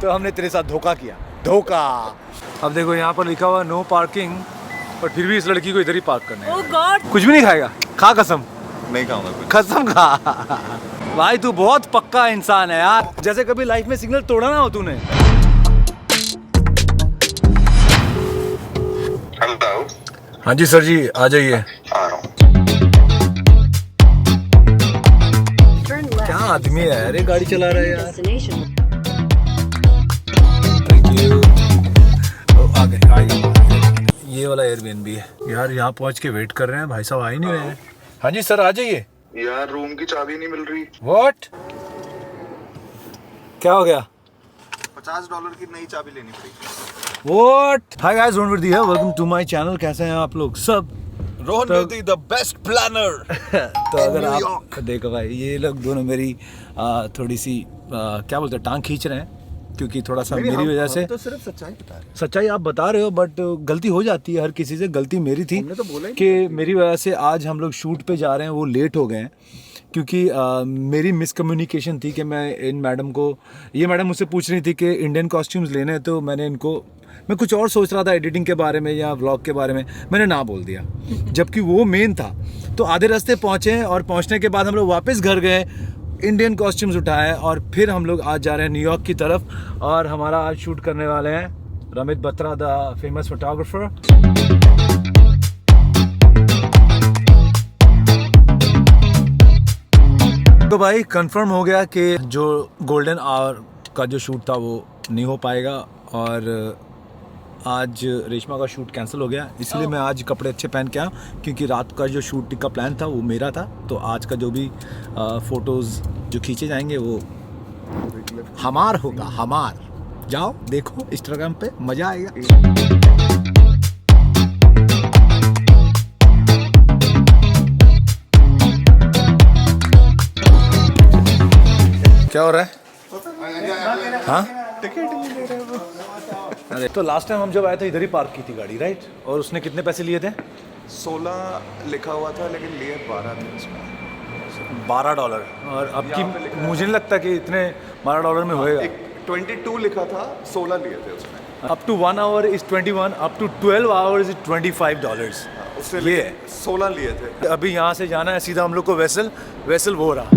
तो हमने तेरे साथ धोखा किया, धोखा। अब देखो यहाँ पर लिखा हुआ नो पार्किंग, और फिर भी इस लड़की को इधर ही पार्क करना है। Oh God! कुछ भी नहीं खाएगा? खा कसम। नहीं खाऊंगा कुछ। कसम खा। भाई तू बहुत पक्का इंसान है यार, जैसे कभी लाइफ में सिग्नल तोड़ा ना हो तूने। हेलो। हाँ जी सर जी, आ जाइए। आ रहा हूँ। क्या आदमी है यार, ये गाड़ी चला रहा है यार। Thank you. आ गए। ये वाला एयरबीएनबी है यार, यहाँ पहुँच के वेट कर रहे हैं, भाई साहब आ ही नहीं रहे हैं। हाँ जी सर, आ जाइए। यार रूम की चाबी नहीं मिल रही। व्हाट? क्या हो गया? $50 की नई चाबी लेनी पड़ेगी। व्हाट? हाय गाइस, रोहन वर्दी है, वेलकम टू माय चैनल। कैसे हैं आप लोग सब? रोहन वर्दी द बेस्ट प्लानर। तो अगर आप देखो भाई, ये लोग दोनों मेरी थोड़ी सी क्या बोलते हैं, टांग खींच रहे हैं, क्योंकि थोड़ा सा मेरी वजह से। तो सिर्फ सच्चाई बता रहे हैं। सच्चाई आप बता रहे हो, बट गलती हो जाती है हर किसी से। गलती मेरी थी हमने तो बोला ही कि मेरी वजह से आज हम लोग शूट पे जा रहे हैं, वो लेट हो गए हैं, क्योंकि मेरी मिसकम्युनिकेशन थी कि मैं इन मैडम को, ये मैडम मुझसे पूछ रही थी कि इंडियन कॉस्ट्यूम्स लेने हैं, तो मैं कुछ और सोच रहा था, एडिटिंग के बारे में या व्लॉग के बारे में, मैंने ना बोल दिया, जबकि वो मेन था। तो आधे रास्ते पहुँचे, और पहुँचने के बाद हम लोग वापस घर गए, इंडियन कॉस्ट्यूम्स उठाए, और फिर हम लोग आज जा रहे हैं न्यूयॉर्क की तरफ। और हमारा आज शूट करने वाले हैं Ramit Batra, the famous photographer. तो भाई कंफर्म हो गया कि जो गोल्डन आवर का जो शूट था वो नहीं हो पाएगा, और आज रेशमा का शूट कैंसिल हो गया, इसलिए मैं आज कपड़े अच्छे पहन के आया, क्योंकि रात का जो शूट का प्लान था वो मेरा था। तो आज का जो भी फ़ोटोज़ जो खींचे जाएंगे वो हमार होगा, हमार। जाओ देखो इंस्टाग्राम पे, मज़ा आएगा। क्या हो रहा है? हाँ, अरे तो लास्ट टाइम हम जब आए थे इधर ही पार्क की थी गाड़ी, राइट? और उसने कितने पैसे लिए थे? 16 लिखा हुआ था, लेकिन लिए 12 थे उसमें। $12। और अब की मुझे नहीं लगता कि इतने $12 में होएगा। 22 लिखा था, 16 लिए थे उसमें। Up to 1 hour is 21, up to 12 hours is $25। उससे ये 16 लिए थे। अभी यहाँ से जाना है सीधा हम लोग को वेसल वो रहा।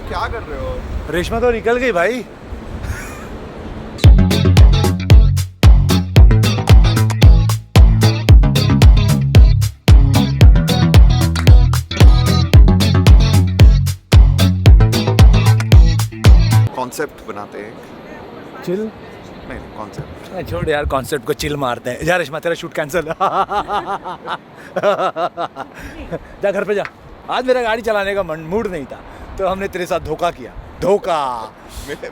क्या कर रहे हो? रेशमा तो निकल गई भाई। कॉन्सेप्ट बनाते हैं। चिल नहीं, कॉन्सेप्ट। छोड़ यार, कॉन्सेप्ट को चिल मारते हैं। जा रेशमा, तेरा शूट कैंसिल। जा घर पे जा, आज मेरा गाड़ी चलाने का मूड नहीं था, तो हमने तेरे साथ धोखा किया, धोखा।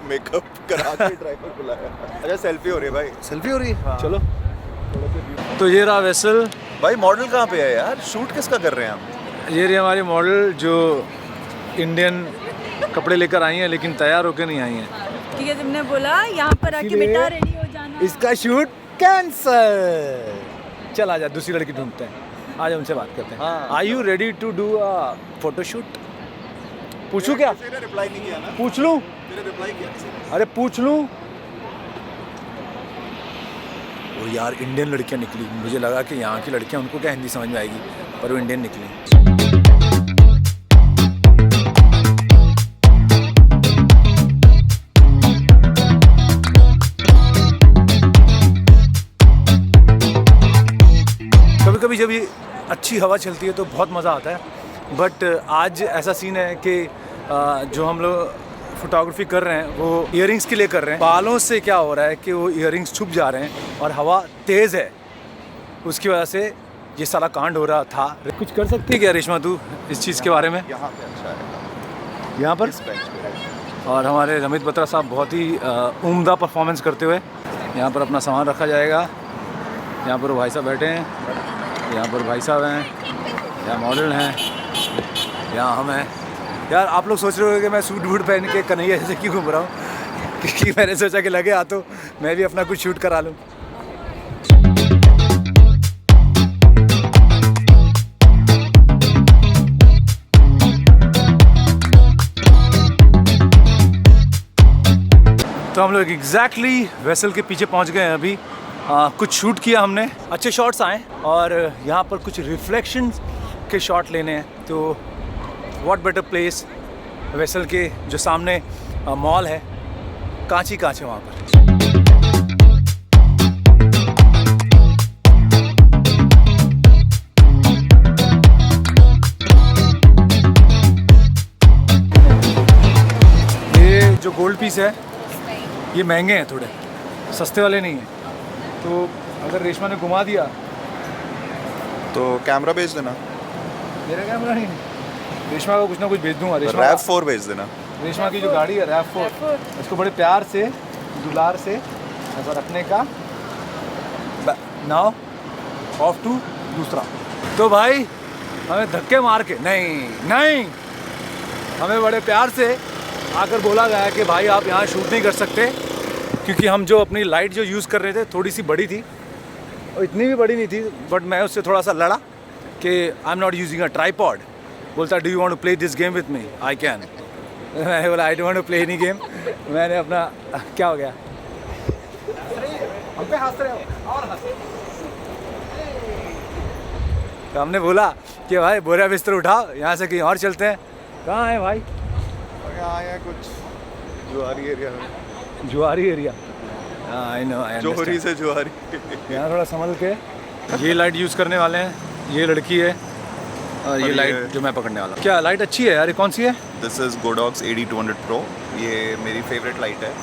मेकअप करा के ड्राइवर बुलाया। अच्छा, सेल्फी हो रही है भाई। सेल्फी हो रही है? हाँ। चलो। तो ये रहा वेसल। भाई मॉडल कहाँ पे है यार? शूट किसका कर रहे हैं हम? ये रही हमारी मॉडल, जो इंडियन कपड़े लेकर आई हैं, लेकिन तैयार होकर नहीं आई हैं, ठीक है, तुमने बोला यहाँ पर आके बेटा रेडी हो जाना। इसका शूट कैंसल। चल आजा, दूसरी लड़की ढूंढते हैं, आज उनसे बात करते हैं। Are you ready to do a photoshoot? पूछूं क्या? किसी ने रिप्लाई नहीं किया ना? पूछ लूं? तेरे रिप्लाई किया किसी ने? अरे पूछ लूं? वो यार इंडियन लड़कियां निकली, मुझे लगा कि यहाँ की लड़कियां, उनको क्या हिंदी समझ में आएगी, पर वो इंडियन निकली। कभी कभी जब ये अच्छी हवा चलती है तो बहुत मज़ा आता है, बट आज ऐसा सीन है कि जो हम लोग फोटोग्राफी कर रहे हैं वो इयररिंग्स के लिए कर रहे हैं। बालों से क्या हो रहा है कि वो इयररिंग्स छुप जा रहे हैं, और हवा तेज़ है, उसकी वजह से ये सारा कांड हो रहा था। कुछ कर सकती है क्या रेशमा तू इस चीज़ के बारे में? यहाँ पे अच्छा है, यहाँ पर। इस बेंच पे। और हमारे रमित बत्रा साहब बहुत ही उम्दा परफॉर्मेंस करते हुए, यहाँ पर अपना सामान रखा जाएगा। यहाँ पर भाई साहब बैठे हैं, यहाँ पर भाई साहब हैं, यहाँ मॉडल हैं, यहाँ हम हैं। यार आप लोग सोच रहे हो कि मैं सूट बूट पहन के कन्हैया जैसे क्यों घूम रहा हूँ, क्योंकि मैंने सोचा कि लगे हाथों मैं भी अपना कुछ शूट करा लूँ। तो हम लोग एग्जैक्टली वेसल के पीछे पहुंच गए हैं अभी। कुछ शूट किया हमने, अच्छे शॉट्स आए और यहाँ पर कुछ रिफ्लेक्शन के शॉट लेने हैं। तो व्हाट बेटर प्लेस, वेसल के जो सामने मॉल है, कांच ही कांच है वहाँ पर। ये जो गोल्ड पीस है ये महंगे हैं थोड़े, सस्ते वाले नहीं हैं। तो अगर रेशमा ने घुमा दिया तो कैमरा भेज देना, मेरा कैमरा नहीं, रेशमा को कुछ ना कुछ भेज दूंगा। रेशमा RAV4 भेज देना। रेशमा की जो गाड़ी है RAV4, इसको बड़े प्यार से दुलार से ऐसा रखने का। नाउ ऑफ टू दूसरा। तो भाई हमें धक्के मार के नहीं, हमें बड़े प्यार से आकर बोला गया कि भाई आप यहाँ शूट नहीं कर सकते, क्योंकि हम जो अपनी लाइट जो यूज़ कर रहे थे थोड़ी सी बड़ी थी और इतनी भी बड़ी नहीं थी, बट मैं उससे थोड़ा सा लड़ा कि I am not using a tripod. बोलता do you want to play this game with me, I can. मैंने बोला I don't want to play any game. मैंने अपना क्या हो गया, हम पे हंस रहे हो और हंस। तो हमने बोला कि भाई बोरा बिस्तर उठाओ, यहाँ से कहीं और चलते हैं। कहाँ है भाई? यहाँ है कुछ जुआरी एरिया में, जुआरी एरिया। आई नो, जोहरी से जुआरी। यहाँ थोड़ा संभल के। ये लाइट यूज़ करने वाले हैं, ये लड़की है और ये लाइट जो मैं पकड़ने वाला हूँ। क्या लाइट अच्छी है यार, ये कौन सी है? This is Godox AD200 Pro। ये मेरी फेवरेट लाइट है।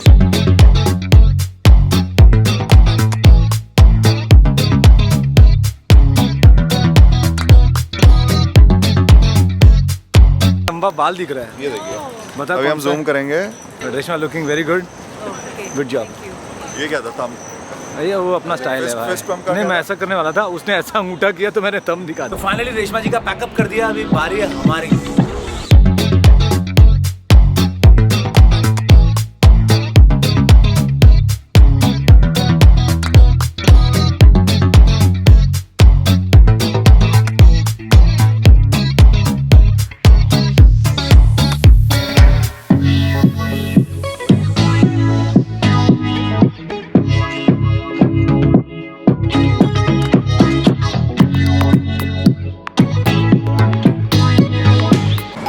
लंबा बाल दिख रहा है, ये देखिए। बता अभी हम जूम करेंगे। Reshma looking very good, good job. ये क्या था, थंब? ये वो अपना स्टाइल है fist pump का भाई। नहीं, क्या मैं था? ऐसा करने वाला था, उसने ऐसा अंगूठा किया तो मैंने थंब दिखा। तो फाइनली रेशमा जी का पैकअप कर दिया, अभी बारी है हमारी।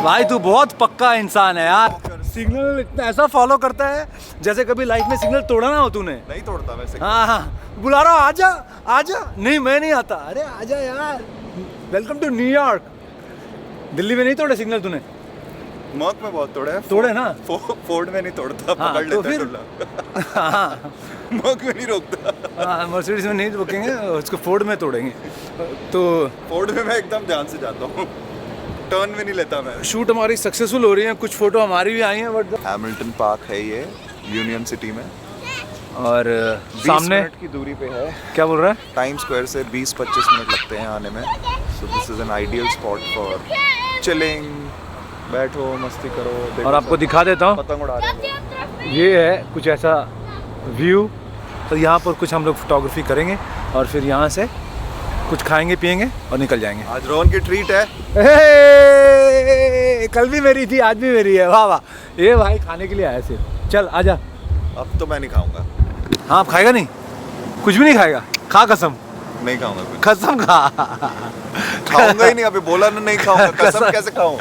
भाई तू बहुत पक्का इंसान है यार, सिग्नल इतना ऐसा फॉलो करता है जैसे कभी लाइफ में सिग्नल तोड़ा ना हो तूने। नहीं तोड़ता वैसे। हाँ, बुला रहा हूँ, आजा आजा। नहीं मैं नहीं आता, अरे आजा यार, वेलकम टू न्यूयॉर्क। दिल्ली में नहीं तोड़े सिग्नल तूने? मॉक में बहुत तोड़े हैं। तोड़े ना? फोर्ड में नहीं तोड़ता, हाँ, पकड़ तो लेता है फिर टुल्ला। हाँ, मॉक में नहीं रोकता। मर्सिडीज में नहीं रोकेंगे, उसको फोर्ड में तोड़ेंगे। तो फोर्ड में मैं एकदम जान से जाता हूँ, टर्न में नहीं लेता मैं। शूट हमारी सक्सेसफुल हो रही है, कुछ फोटो हमारी भी आई हैं, बट हैमिल्टन पार्क है ये, यूनियन सिटी में, और 20 सामने मिनट की दूरी पे है। क्या बोल रहा है? टाइम स्क्वायर से 20-25 मिनट लगते हैं आने में। So this is an ideal spot for chilling, बैठो मस्ती करो। देखो और आपको सब दिखा देता हूँ, पतंग उड़ा रहे हैं। ये है कुछ ऐसा व्यू। तो यहाँ पर कुछ हम लोग फोटोग्राफी करेंगे और फिर यहाँ से कुछ खाएंगे पिएंगे और निकल जाएंगे। आज रोहन की ट्रीट है। कल भी मेरी थी, आज भी मेरी है। वाह वाह, ये भाई खाने के लिए आया सिर्फ। चल आजा। अब तो मैं नहीं खाऊंगा। हाँ, आप खाएगा नहीं? कुछ भी नहीं खाएगा? खा कसम। नहीं खाऊंगा कुछ। कसम खा। खाऊंगा ही नहीं, अभी बोला ना नहीं खाऊंगा, कसम कैसे खाऊं?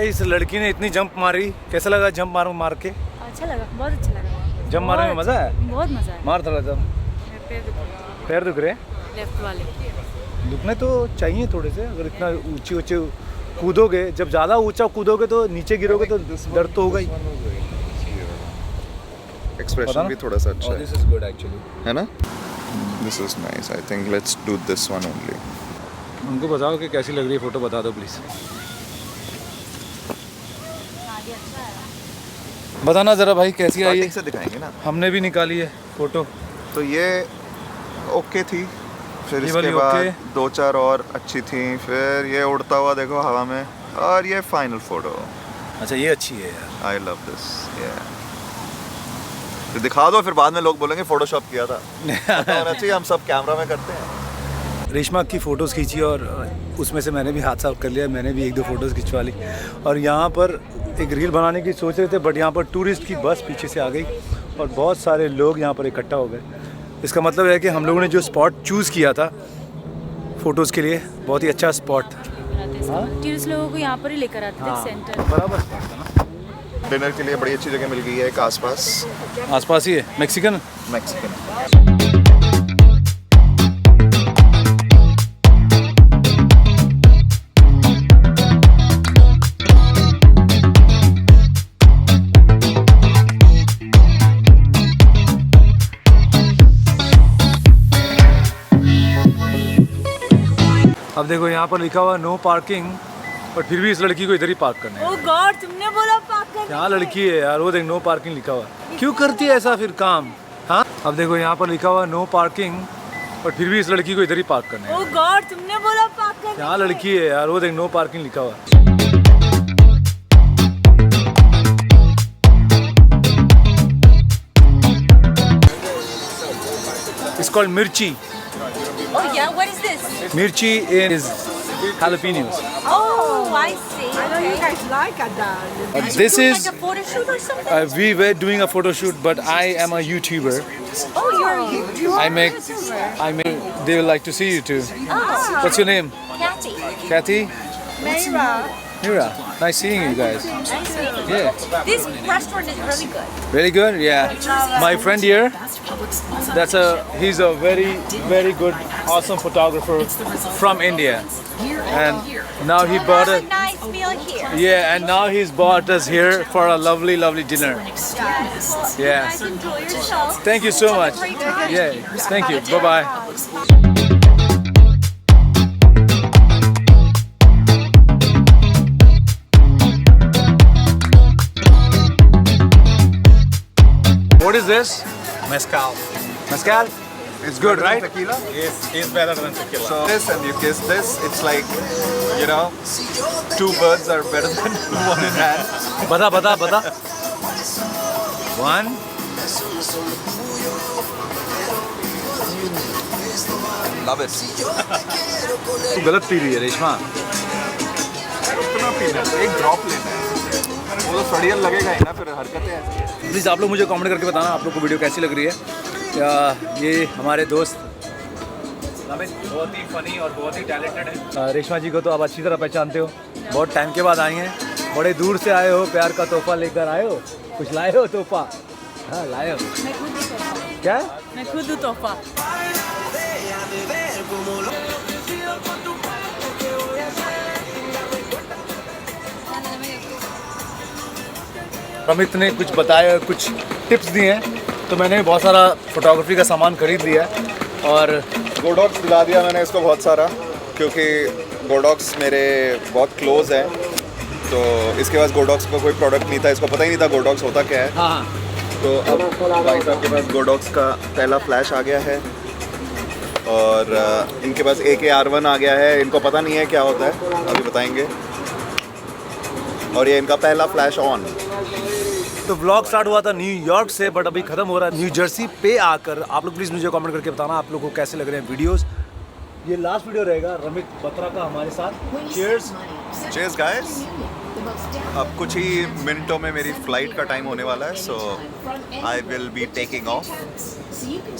इस लड़की ने इतनी जंप मारी, कैसा लगा जंप मार के? अच्छा लगा, बहुत अच्छा लगा। जंप मारने में मजा है? बहुत मजा है। मार थोड़ा जंप। पैर दुख रहे? लेफ्ट वाले दुखने तो चाहिए थोड़े से। अगर इतना ऊंचे ऊंचे कूदोगे, जब ज़्यादा ऊंचा कूदोगे तो नीचे गिरोगे तो दर्द तो होगा ही। एक्सप्रेशन भी थोड़ा सा अच्छा है। दिस इज गुड एक्चुअली, है ना? This is nice. I think let's do this one only. उनको बताओ कि कैसी लग रही है फोटो, बता दो प्लीज़। बताना ज़रा भाई कैसी आई है। से दिखाएंगे ना, हमने भी निकाली है फोटो। तो ये ओके थी, फिर ये इसके वाली बाद ओके। 2-4 और अच्छी थी, फिर ये उड़ता हुआ देखो हवा में, और ये फाइनल फोटो। अच्छा ये अच्छी है यार। I love this. तो दिखा दो, फिर बाद में लोग बोलेंगे फोटोशॉप किया था। पता होना चाहिए, हम सब कैमरा में करते हैं। रेशमा की फ़ोटोज़ खींची और उसमें से मैंने भी हाथ साफ कर लिया, मैंने भी 1-2 फ़ोटोज़ खिंचवा ली। और यहाँ पर एक रील बनाने की सोच रहे थे, बट यहाँ पर टूरिस्ट की बस पीछे से आ गई और बहुत सारे लोग यहाँ पर इकट्ठा हो गए। इसका मतलब है कि हम लोगों ने जो स्पॉट चूज़ किया था फ़ोटोज़ के लिए, बहुत ही अच्छा स्पॉट था। टूरिस्ट लोगों को यहाँ पर ही लेकर आते थे सेंटर। बराबर स्पॉट था ना। डिनर के लिए बड़ी अच्छी जगह मिल गई है एक आसपास, आसपास ही है, मैक्सिकन। मैक्सिकन। अब देखो यहाँ पर लिखा हुआ नो पार्किंग, पर फिर भी इस लड़की को इधर ही पार्क करना है। ओह गॉड, तुमने बोला पार्क करने। क्या लड़की है यार, वो देख नो पार्किंग लिखा हुआ है। क्यों करती है ऐसा फिर काम? हाँ, अब देखो यहाँ पर लिखा हुआ नो पार्किंग, पर फिर भी इस लड़की को इधर ही पार्क करना है। ओह गॉड, तुमने बोला पार्क करने। क्या लड़की है यार, वो देख नो पार्किंग लिखा हुआ है। It's called mirchi. Oh yeah, what is this? Mirchi is jalapenos. Oh, I see. I know you guys like that. This Doing is like a photo shoot or something? we were doing a photo shoot, but I am a YouTuber. Oh, you're a YouTuber. I make. They will like to see you too. Ah, What's your name? Cathy. Kathy? Mayra. Mira. Nice seeing you guys. Nice meeting you. Yeah. This restaurant is really good. Very good. Yeah. My friend here. He's a very good, awesome photographer from India, and now he bought Have a a nice meal here. yeah, and now he's bought us here for a lovely dinner. Yes. Yeah. Guys, enjoy yourself. Thank you so Have a much. great time. Yeah. Thank you. Bye bye. What is this? Mezcal. Mezcal? It's good, right? Tequila. It's better than tequila. So this and you kiss this, it's like, you know, 2 birds are better than one in hand. Bata. One. Love it. तू गलत P रही है रेशमा। उतना पीना है, एक drop लेना है। वो तो सड़ियल लगेगा ही ना, फिर हरकतें ऐसी हैं। प्लीज़ आप लोग मुझे कमेंट करके बताना आप लोग को वीडियो कैसी लग रही है। ये हमारे दोस्त रमित बहुत ही फनी और बहुत ही टैलेंटेड है। रेशमा जी को तो आप अच्छी तरह पहचानते हो, बहुत टाइम के बाद आई हैं, बड़े दूर से आए हो, प्यार का तोहफा लेकर आए हो, कुछ लाए हो तोहफा? हाँ लाए हो। मैं खुद हूँ तोहफा। क्या? मैं खुद हूँ तोहफा। रमित ने कुछ बताया, कुछ टिप्स दिए हैं, तो मैंने बहुत सारा फोटोग्राफी का सामान खरीद लिया है। और गोडॉक्स दिला दिया मैंने इसको बहुत सारा, क्योंकि गोडॉक्स मेरे बहुत क्लोज है। तो इसके पास गोडॉक्स का कोई प्रोडक्ट नहीं था, इसको पता ही नहीं था गोडॉक्स होता क्या है। हाँ, तो अब भाई साहब के पास गोडॉक्स का पहला फ्लैश आ गया है, और इनके पास AKR1 आ गया है। इनको पता नहीं है क्या होता है, अभी बताएंगे। और ये इनका पहला फ्लैश ऑन। तो व्लॉग स्टार्ट हुआ था न्यूयॉर्क से, बट अभी खत्म हो रहा है न्यू जर्सी पे आकर। आप लोग प्लीज़ मुझे कमेंट करके बताना आप लोगों को कैसे लग रहे हैं वीडियोस। ये लास्ट वीडियो रहेगा रमित बत्रा का हमारे साथ। चीयर्स। Cheers guys. अब कुछ ही मिनटों में मेरी फ्लाइट का टाइम होने वाला है, so I will be taking off.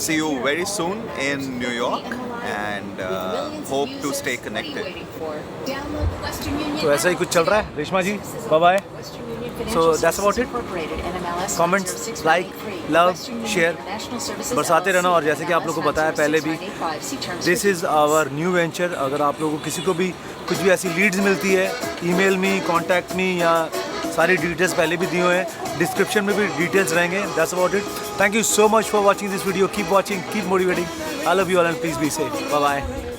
See you very soon in New York and hope to stay connected. तो ऐसा ही कुछ चल रहा है Reshma ji. Bye bye. So that's about it. Comments, like, love, share. बरसाते रहना। और जैसे कि आप लोगों को बताया पहले भी, this is our new venture. अगर आप लोगों को किसी को भी कुछ भी ऐसी लीड्स मिलती है, ईमेल मी, कॉन्टैक्ट मी, या सारी डिटेल्स पहले भी दिए हुए हैं, डिस्क्रिप्शन में भी डिटेल्स रहेंगे। That's about it. Thank you so much for watching this video. Keep watching, keep motivating. I love you all and please be safe. Bye bye.